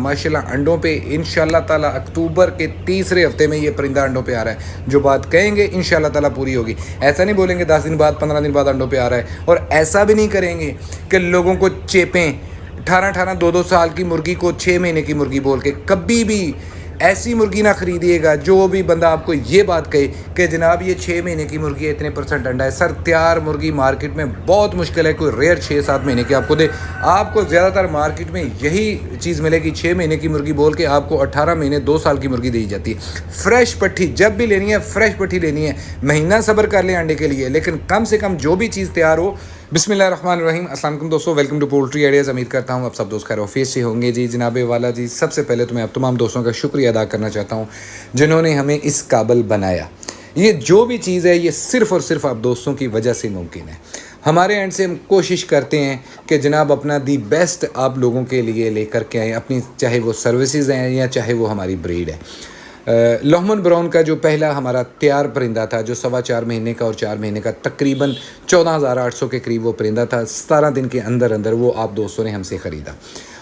माशाल्लाह अंडों पे इंशाल्लाह ताला अक्टूबर के तीसरे हफ्ते में ये परिंदा अंडों पे आ रहा है। जो बात कहेंगे इंशाल्लाह ताला पूरी होगी। ऐसा नहीं बोलेंगे 10 दिन बाद 15 दिन बाद अंडों पे आ रहा है, और ऐसा भी नहीं करेंगे कि लोगों को चेपें 18-18 2-2 साल की मुर्गी को 6 महीने की मुर्गी बोल के। कभी भी ऐसी मुर्गी ना खरीदिएगा जो भी बंदा आपको ये बात कहे कि जनाब ये 6 महीने की मुर्गी है, इतने % अंडा है। सर तैयार मुर्गी मार्केट में बहुत मुश्किल है कोई रेयर 6-7 महीने की आपको दे। आपको ज़्यादातर मार्केट में यही चीज़ मिलेगी, 6 महीने की मुर्गी बोल के आपको 18 महीने 2 साल की मुर्गी दी जाती है। फ्रेश पट्टी जब भी लेनी है, फ्रेश पट्टी लेनी है। महीना सब्र कर लें अंडे के लिए, लेकिन कम से कम जो भी चीज़ तैयार हो। बिस्मिल्लाहिर्रहमानिर्रहीम। अस्सलाम वालेकुम दोस्तों, वेलकम टू पोल्ट्री आइडियाज़। उम्मीद करता हूँ आप सब दोस्त खैर ऑफिस से होंगे जी। जनाब वाला जी, सबसे पहले तो मैं आप तमाम दोस्तों का शुक्रिया अदा करना चाहता हूँ जिन्होंने हमें इस काबिल बनाया। ये जो भी चीज़ है ये सिर्फ़ और सिर्फ आप दोस्तों की वजह से मुमकिन है। हमारे एंड से हम कोशिश करते हैं कि जनाब अपना दी बेस्ट आप लोगों के लिए लेकर के आएँ अपनी, चाहे वो सर्विसेज हैं या चाहे वो हमारी ब्रीड है। लोहमन ब्राउन का जो पहला हमारा तैयार परिंदा था, जो 4.25 महीने का और 4 महीने का, तकरीबन 14,800 के करीब वो परिंदा था। 17 दिन के अंदर अंदर वो आप दोस्तों ने हमसे ख़रीदा।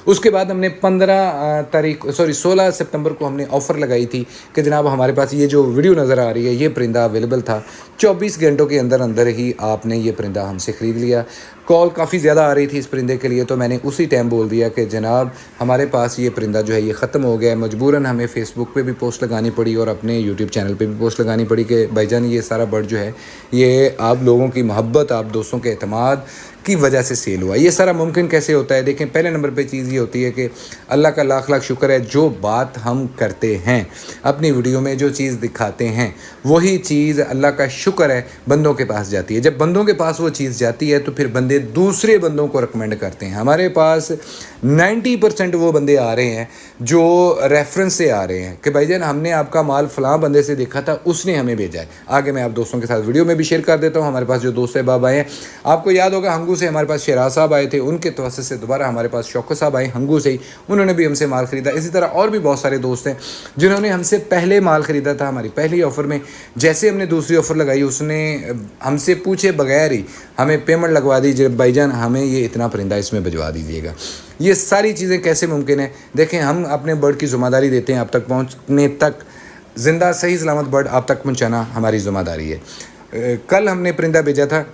उसके बाद हमने 16 सितंबर को हमने ऑफ़र लगाई थी कि जनाब हमारे पास ये जो वीडियो नज़र आ रही है ये परिंदा अवेलेबल था। 24 घंटों के अंदर अंदर ही आपने ये परिंदा हमसे ख़रीद लिया। कॉल काफ़ी ज़्यादा आ रही थी इस परिंदे के लिए, तो मैंने उसी टाइम बोल दिया कि जनाब हमारे पास ये परिंदा जो है ये ख़त्म हो गया है। मजबूरन हमें फ़ेसबुक पे भी पोस्ट लगानी पड़ी और अपने यूट्यूब चैनल पे भी पोस्ट लगानी पड़ी कि भाईजान ये सारा बर्ड जो है ये आप लोगों की मोहब्बत, आप दोस्तों के एतमाद की वजह से सेल हुआ। ये सारा मुमकिन कैसे होता है? देखें, पहले नंबर पे चीज़ ये होती है कि अल्लाह का लाख लाख शुक्र है, जो बात हम करते हैं अपनी वीडियो में, जो चीज़ दिखाते हैं वही चीज़ अल्लाह का शुक्र है बंदों के पास जाती है। जब बंदों के पास वो चीज़ जाती है तो फिर बंदे दूसरे बंदों को रिकमेंड करते हैं। हमारे पास 90% वो बंदे आ रहे हैं जो रेफरेंस से आ रहे हैं कि भाईजान हमने आपका माल फ़लाँ बंदे से देखा था, उसने हमें भेजा है। आगे मैं आप दोस्तों के साथ वीडियो में भी शेयर कर देता हूँ। हमारे पास जो दोस्त साहब आए हैं, आपको याद होगा हंगू से हमारे पास शहराज साहब आए थे, उनके तवस्सुत से दोबारा हमारे पास शौकत साहब आए हंगू से ही, उन्होंने भी हमसे माल ख़रीदा। इसी तरह और भी बहुत सारे दोस्त हैं जिन्होंने हमसे पहले माल ख़रीदा था हमारी पहली ऑफ़र में। जैसे हमने दूसरी ऑफ़र लगाई उसने हमसे पूछे बगैर ही हमें पेमेंट लगवा दीजिए, भाईजान हमें ये इतना परिंदा इसमें भिजवा दीजिएगा। ये सारी चीज़ें कैसे मुमकिन है? देखें, हम अपने बर्ड की ज़िम्मेदारी देते हैं, आप तक पहुँचने तक ज़िंदा सही सलामत बर्ड आप तक पहुँचाना हमारी ज़िम्मेदारी है। कल हमने परिंदा भेजा था,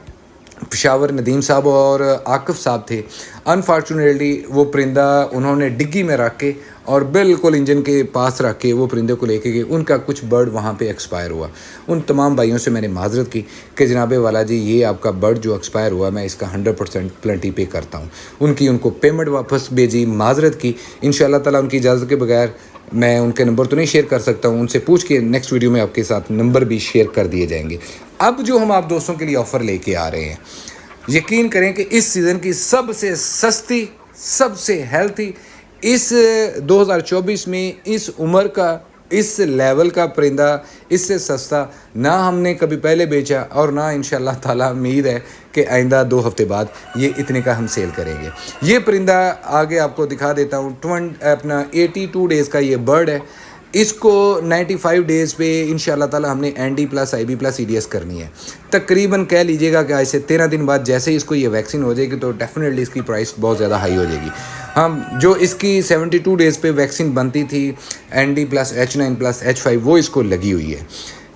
पेशावर नदीम साहब और आकिफ़ साहब थे। अनफॉर्चुनेटली वो परिंदा उन्होंने डिग्गी में रख के और बिल्कुल इंजन के पास रख के वो परिंदे को लेके गए। उनका कुछ बर्ड वहाँ पे एक्सपायर हुआ। उन तमाम भाइयों से मैंने माजरत की कि जनाबे वाला जी ये आपका बर्ड जो एक्सपायर हुआ मैं इसका 100% प्लेंटी पे करता हूँ। उनको पेमेंट वापस भेजी, माजरत की। इंशाअल्लाह ताला उनकी इजाज़त के बगैर मैं उनके नंबर तो नहीं शेयर कर सकता हूँ, उनसे पूछ के नेक्स्ट वीडियो में आपके साथ नंबर भी शेयर कर दिए जाएंगे। अब जो हम आप दोस्तों के लिए ऑफ़र लेके आ रहे हैं, यकीन करें कि इस सीज़न की सबसे सस्ती, सबसे हेल्थी, इस 2024 में इस उम्र का, इस लेवल का परिंदा इससे सस्ता ना हमने कभी पहले बेचा और ना इंशाअल्लाह ताला उम्मीद है कि आइंदा 2 हफ्ते बाद ये इतने का हम सेल करेंगे। ये परिंदा आगे आपको दिखा देता हूँ। 82 डेज़ का ये बर्ड है। इसको 95 डेज़ पे इंशाअल्लाह ताला हमने ND plus IB plus EDS करनी है। तकरीबन कह लीजिएगा कि आज से 13 दिन बाद जैसे ही इसको ये वैक्सीन हो जाएगी तो डेफिनेटली इसकी प्राइस बहुत ज़्यादा हाई हो जाएगी। हम जो इसकी 72 डेज़ पे वैक्सीन बनती थी ND plus H9 plus H5 वो इसको लगी हुई है।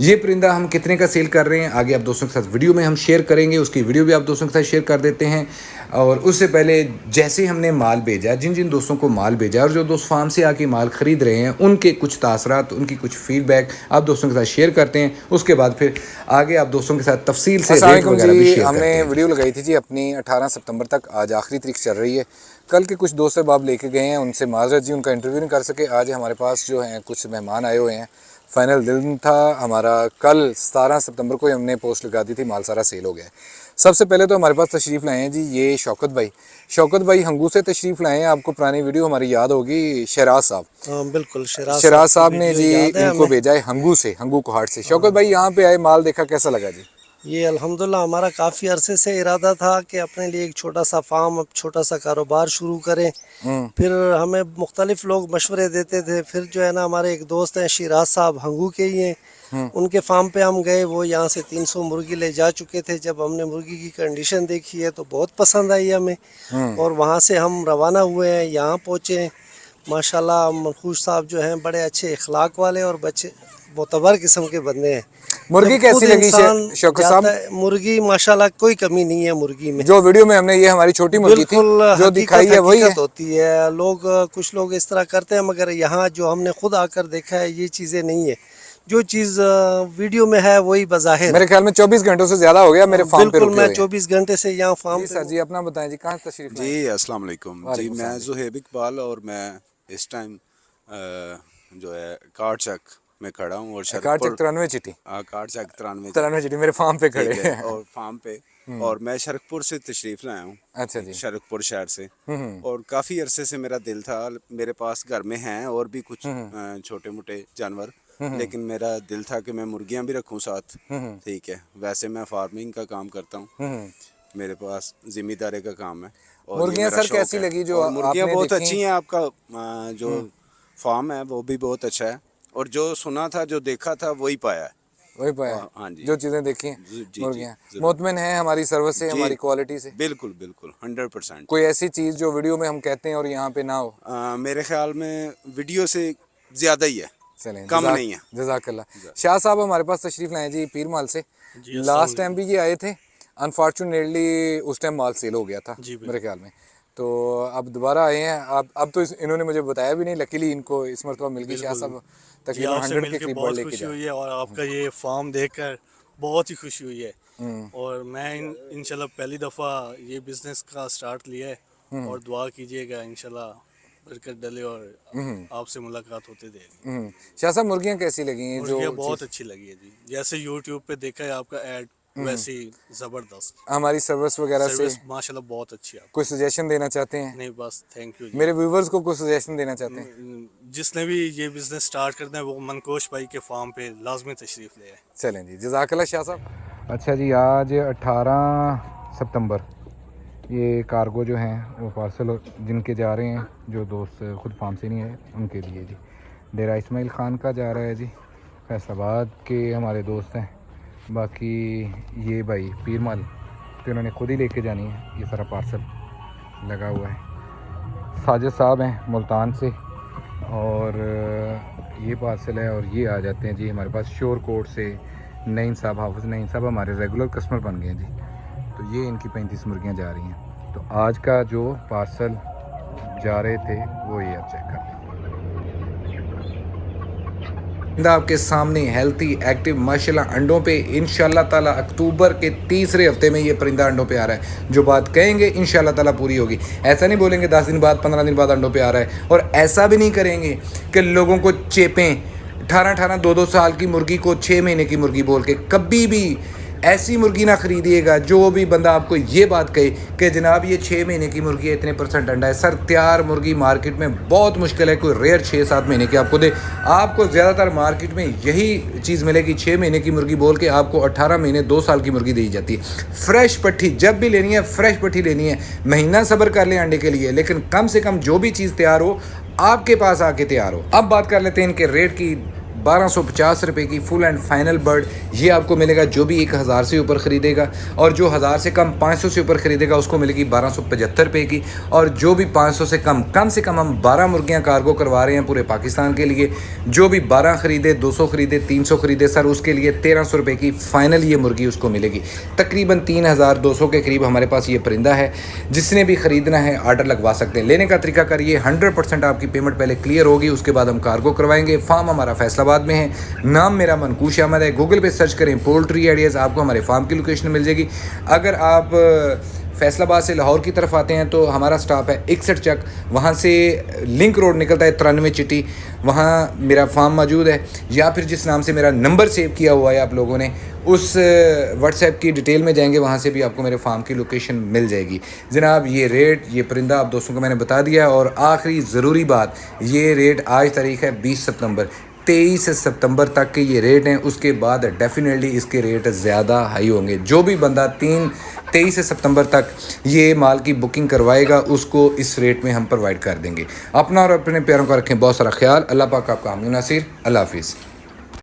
ये परिंदा हम कितने का सेल कर रहे हैं आगे आप दोस्तों के साथ वीडियो में हम शेयर करेंगे, उसकी वीडियो भी आप दोस्तों के साथ शेयर कर देते हैं। और उससे पहले जैसे हमने माल भेजा, जिन जिन दोस्तों को माल भेजा और जो दोस्त फार्म से आके माल ख़रीद रहे हैं, उनके कुछ तासरात, उनकी कुछ फीडबैक आप दोस्तों के साथ शेयर करते हैं। उसके बाद फिर आगे आप दोस्तों के साथ तफसील से रेट वगैरह भी शेयर करते हैं। हमने वीडियो लगाई थी जी अपनी 18 सितंबर तक, आज आखिरी तारीख चल रही है। कल के कुछ दोस्त साहब लेके गए हैं, उनसे माजरत जी, उनका इंटरव्यू नहीं कर सके। आज हमारे पास जो हैं कुछ मेहमान आए हुए हैं। फ़ाइनल दिन था हमारा कल 17 सितंबर को ही हमने पोस्ट लगा दी थी, माल सारा सेल हो गया है। सबसे पहले तो हमारे पास तशरीफ़ लाए हैं जी ये शौकत भाई हंगू से तशरीफ़ लाए हैं। आपको पुरानी वीडियो हमारी याद होगी, शहराज साहब। हाँ बिल्कुल, शहराज साहब ने जी इनको भेजा है हंगू से, हंगू कोहाट से। शौकत भाई यहाँ पे आए, माल देखा, कैसा लगा जी? ये अल्हम्दुलिल्लाह हमारा काफ़ी अरसे से इरादा था कि अपने लिए एक छोटा सा फार्म, छोटा सा कारोबार शुरू करें। फिर हमें मुख्तलिफ लोग मशवरे देते थे। फिर जो है ना, हमारे एक दोस्त हैं शहराज साहब, हंगू के ही हैं, उनके फार्म पे हम गए। वो यहाँ से 300 मुर्गी ले जा चुके थे। जब हमने मुर्गी की कंडीशन देखी है तो बहुत पसंद आई हमें, और वहाँ से हम रवाना हुए हैं, यहाँ पहुँचे। माशाल्लाह मनकूश साहब जो हैं बड़े अच्छे इखलाक वाले और बच्चे मोतबर किस्म के बंदे हैं। मुर्गी जब कैसी खुद लगी इंसान शौकत जाता साहब? है, मुर्गी माशाल्लाह कोई कमी नहीं है मुर्गी में। जो वीडियो में हमने, ये हमारी छोटी मुर्गी थी बिल्कुल जो दिखाई है वही है। हकीकत होती है। लोग कुछ लोग इस तरह करते हैं, मगर यहाँ जो हमने खुद आकर देखा है ये चीज़ें नहीं है। जो चीज़ वीडियो में है वही बज़ाहिर मेरे ख्याल में 24 घंटों से ज्यादा हो गया मेरे फार्म पे बिल्कुल। रुके मैं हुए। 24 घंटे से यहाँ फार्म जी पे सर जी, अपना बताएं जी, कहाँ तशरीफ लाए? जी अस्सलाम वालेकुम जी, वालेकुम मैं सलाम। ज़ुहैब इकबाल और मैं इस टाइम जो है कारचक में खड़ा हूँ और कारचक शरकपुर 93 चिट्टी, कारचक 93 चिट्टी मेरे फार्म पे खड़े ठीक है हैं। और फार्म पे, और मैं शरकपुर से तशरीफ़ लाया हूँ। अच्छा जी। शरकपुर शहर से, और काफ़ी अरसे से मेरा दिल था, मेरे पास घर में हैं और भी कुछ छोटे मोटे जानवर, लेकिन मेरा दिल था कि मैं मुर्गियाँ भी रखूँ साथ। ठीक है, वैसे मैं फार्मिंग का काम करता हूँ, मेरे पास जिम्मेदारी का काम है। और ये मुर्गियाँ मेरा सर शौक कैसी है। लगी जो और मुर्गियाँ आपने बहुत देखी? अच्छी हैं, आपका जो फार्म है वो भी बहुत अच्छा है, और जो सुना था जो देखा था वही पाया है। वही पाया, हाँ जी, जो चीज़ें देखी हैं जी, जी, मुर्गियाँ जरूर। मुतमिन है हमारी सर्विस से, जी, हमारी क्वालिटी से? बिल्कुल बिल्कुल 100%। कोई ऐसी चीज़ जो वीडियो में हम कहते हैं और यहाँ पे ना हो? मेरे ख्याल में वीडियो से ज़्यादा ही है, चलें, कम नहीं है। जज़ाकल्लाह। शाह साहब हमारे पास तशरीफ़ लाए जी पीर माल से। लास्ट टाइम भी ये आए थे, अनफॉर्चुनेटली उस टाइम माल सेल हो गया था मेरे ख्याल में, तो अब दोबारा आए हैं। अब तो इन्होंने मुझे बताया भी नहीं, लकीली इनको इस मरतबा मिल गई। शाह साहब जी, तकरीबन आपसे 100 के मिलके करीब बहुत लेके खुशी जा। हुई है और आपका ये फार्म देखकर बहुत ही खुशी हुई है। और मैं इंशाल्लाह पहली दफ़ा ये बिज़नेस का स्टार्ट लिया है, और दुआ कीजिएगा इंशाल्लाह बरकत डले और आपसे मुलाकात होते रहेगी। शाह साहब मुर्गियाँ कैसी लगी हैं? मुर्गियाँ जो बहुत चीज़ अच्छी लगी है जी, जैसे यूट्यूब पे देखा है आपका ऐड, वैसे ही ज़बरदस्त हमारी सर्विस वगैरह से सर्विस माशाल्लाह बहुत अच्छी है। कोई सजेशन देना चाहते हैं? नहीं बस थैंक यू जी। मेरे व्यूवर्स को कोई सजेशन देना चाहते हैं? जिसने भी ये बिज़नेस स्टार्ट करना है वो मनकोश भाई के फार्म पे लाजमी तशरीफ़ ले आए। चलें जी, जज़ाकल्लाह शाह साहब। अच्छा जी, आज 18 सितंबर ये कार्गो जो हैं वो पार्सल जिनके जा रहे हैं, जो दोस्त खुद फार्म से नहीं है उनके लिए जी। डेरा इस्माइल ख़ान का जा रहा है जी, फैसलाबाद के हमारे दोस्त हैं। बाकी ये भाई पीर माल तो इन्होंने खुद ही लेके जानी है, ये सारा पार्सल लगा हुआ है। साजिद साहब हैं मुल्तान से, और ये पार्सल है, और ये आ जाते हैं जी हमारे पास शोर कोट से। नईम साहब, हाफिज़ नईम साहब हमारे रेगुलर कस्टमर बन गए हैं जी। तो ये इनकी 35 मुर्गियाँ जा रही हैं। तो आज का जो पार्सल जा रहे थे वो ये आप चेक कर लें। आपके सामने हेल्थी एक्टिव माशाल्लाह अंडों पे इंशाल्लाह ताला अक्टूबर के तीसरे हफ्ते में ये परिंदा अंडों पे आ रहा है। जो बात कहेंगे इंशाल्लाह ताला पूरी होगी। ऐसा नहीं बोलेंगे 10 दिन बाद 15 दिन बाद अंडों पे आ रहा है, और ऐसा भी नहीं करेंगे कि लोगों को चेपें 18-18 2-2 साल की मुर्गी को 6 महीने की मुर्गी बोल के। कभी भी ऐसी मुर्गी ना खरीदिएगा जो भी बंदा आपको ये बात कहे कि जनाब ये 6 महीने की मुर्गी है, इतने % अंडा है। सर तैयार मुर्गी मार्केट में बहुत मुश्किल है, कोई रेयर 6-7 महीने की आपको दे। आपको ज़्यादातर मार्केट में यही चीज़ मिलेगी, 6 महीने की मुर्गी बोल के आपको 18 महीने 2 साल की मुर्गी दी जाती है। फ्रेश पट्टी जब भी लेनी है, फ्रेश पट्टी लेनी है। महीना सब्र कर लें अंडे के लिए, लेकिन कम से कम जो भी चीज़ तैयार हो आपके पास आके तैयार हो। अब बात कर लेते हैं इनके रेट की। 1250 रुपये की फुल एंड फाइनल बर्ड ये आपको मिलेगा जो भी 1000 से ऊपर ख़रीदेगा, और जो 1000 से कम 500 से ऊपर ख़रीदेगा उसको मिलेगी 1275 रुपये की। और जो भी 500 से कम से कम हम 12 मुर्गियां कार्गो करवा रहे हैं पूरे पाकिस्तान के लिए। जो भी 12 ख़रीदे, 200 ख़रीदे, 300 ख़रीदे, सर उसके लिए 1300 रुपये की फ़ाइनल ये मुर्गी उसको मिलेगी। तकरीबन 3200 के करीब हमारे पास ये परिंदा है। जिसने भी ख़रीदना है आर्डर लगवा सकते हैं। लेने का तरीका करिए, 100% आपकी पेमेंट पहले क्लियर होगी, उसके बाद हम कार्गो करवाएंगे। फार्म हमारा फैसलाबाद में है, नाम मेरा मनकूश अहमद है। गूगल पे सर्च करें पोल्ट्री आइडियाज़, आपको हमारे फार्म की लोकेशन मिल जाएगी। अगर आप फैसलाबाद से लाहौर की तरफ आते हैं तो हमारा स्टॉप है 61 चक, वहाँ से लिंक रोड निकलता है 93 चिट्टी, वहाँ मेरा फार्म मौजूद है। या फिर जिस नाम से मेरा नंबर सेव किया हुआ है आप लोगों ने, उस व्हाट्सएप की डिटेल में जाएंगे, वहाँ से भी आपको मेरे फार्म की लोकेशन मिल जाएगी। जनाब ये रेट, ये परिंदा आप दोस्तों को मैंने बता दिया है। और आखिरी ज़रूरी बात, ये रेट आज तारीख़ है 20 सितंबर, 23 सितंबर तक के ये रेट हैं। उसके बाद डेफिनेटली इसके रेट ज़्यादा हाई होंगे। जो भी बंदा 23 सितंबर तक ये माल की बुकिंग करवाएगा उसको इस रेट में हम प्रोवाइड कर देंगे। अपना और अपने प्यारों का रखें बहुत सारा ख्याल। अल्लाह पाक आपका हामी नासिर। अल्लाह हाफिज़।